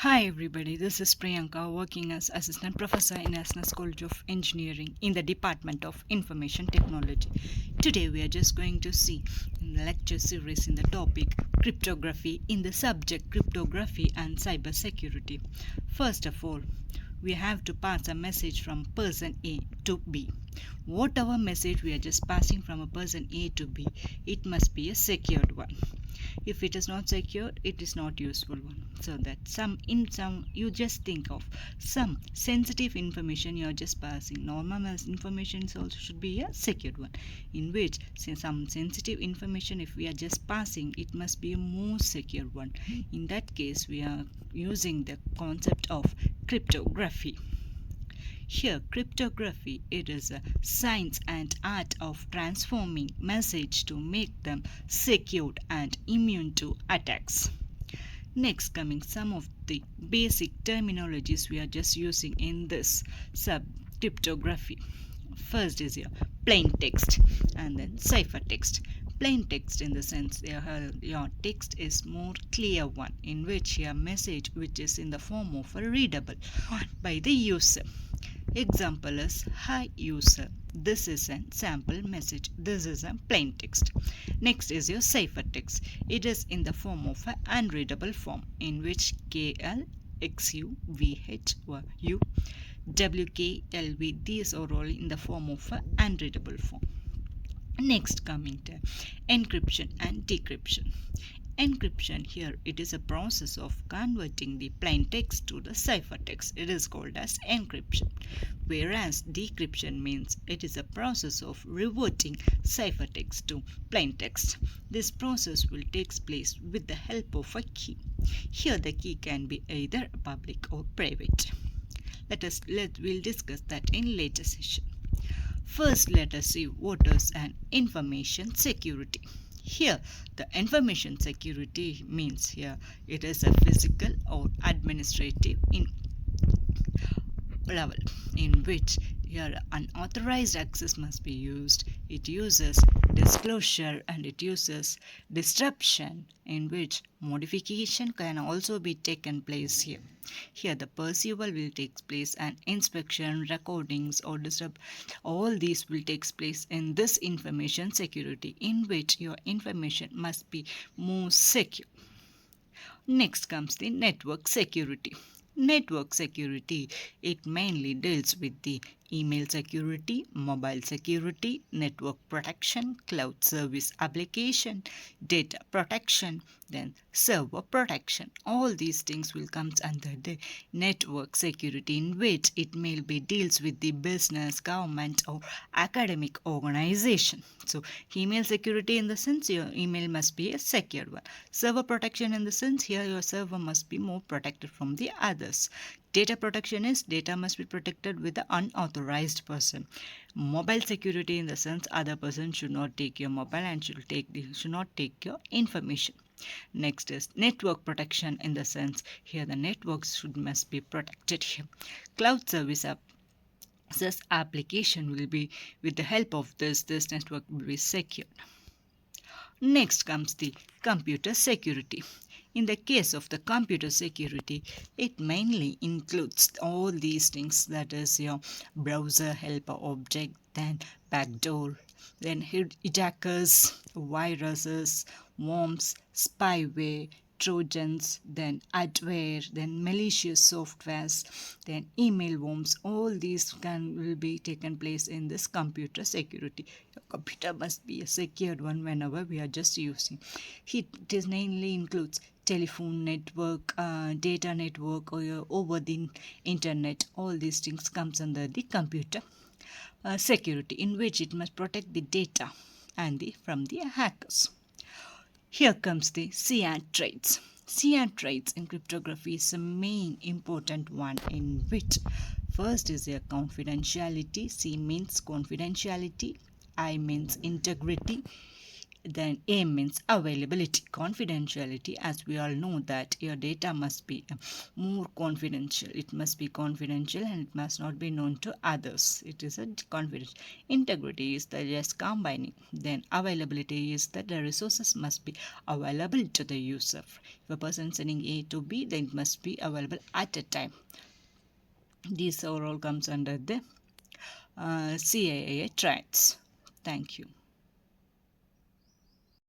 Hi everybody, this is Priyanka working as Assistant Professor in SNS College of Engineering in the Department of Information Technology. Today we are just going to see in the lecture series in the topic Cryptography in the subject Cryptography and Cybersecurity. First of all, we have to pass a message from person A to B. Whatever message we are just passing from a person A to B, it must be a secured one. If it is not secure, it is not useful one. So that you just think of some sensitive information you are just passing. Normal information also should be a secured one, in which some sensitive information if we are just passing, it must be a more secure one. In that case, we are using the concept of cryptography. Here, cryptography, it is a science and art of transforming message to make them secured and immune to attacks. Next, coming some of the basic terminologies we are just using in this sub cryptography. First is your plain text and then ciphertext. Plain text in the sense your text is more clear one, in which your message which is in the form of a readable by the user. Example is, hi user, this is a sample message. This is a plain text. Next is your ciphertext. It is in the form of an unreadable form, in which KLXUVHU WKLV, these are all in the form of an unreadable form. Next, coming to encryption and decryption. Encryption, here it is a process of converting the plain text to the ciphertext. It is called as encryption. Whereas decryption means it is a process of reverting ciphertext to plain text. This process will take place with the help of a key. Here the key can be either public or private. We'll discuss that in later session. First, let us see what is an information security. Here, the information security means here it is a physical or administrative level in which here unauthorized access must be used. It uses disclosure and it uses disruption, in which modification can also be taken place here. Here the perceval will take place and inspection, recordings or all these will take place in this information security, in which your information must be more secure. Next comes the network security. Network security, it mainly deals with the email security, mobile security, network protection, cloud service application, data protection, then server protection. All these things will come under the network security, in which it may be deals with the business, government or academic organization. So email security in the sense your email must be a secure one. Server protection in the sense here your server must be more protected from the others. Data protection is data must be protected with the unauthorized person. Mobile security in the sense other person should not take your mobile and should not take your information. Next is network protection in the sense here the networks must be protected here. Cloud service application will be with the help of this network will be secured. Next comes the computer security. In the case of the computer security, it mainly includes all these things, that is your browser helper object, then backdoor, then hijackers, viruses, worms, spyware, trojans, then adware, then malicious softwares, then email worms. All these will be taken place in this computer security. Your computer must be a secured one whenever we are just using. It mainly includes telephone network, data network, or over the internet. All these things comes under the computer security, in which it must protect the data and from the hackers. Here comes the CAN traits. CAN traits in cryptography is a main important one, in which first is their confidentiality. C means confidentiality, I means integrity, Then A means availability, confidentiality. As we all know that your data must be more confidential. It must be confidential and it must not be known to others. It is a confidential. Integrity is the just combining. Then availability is that the resources must be available to the user. If a person sending A to B, then it must be available at a time. These overall comes under the CAA traits. Thank you.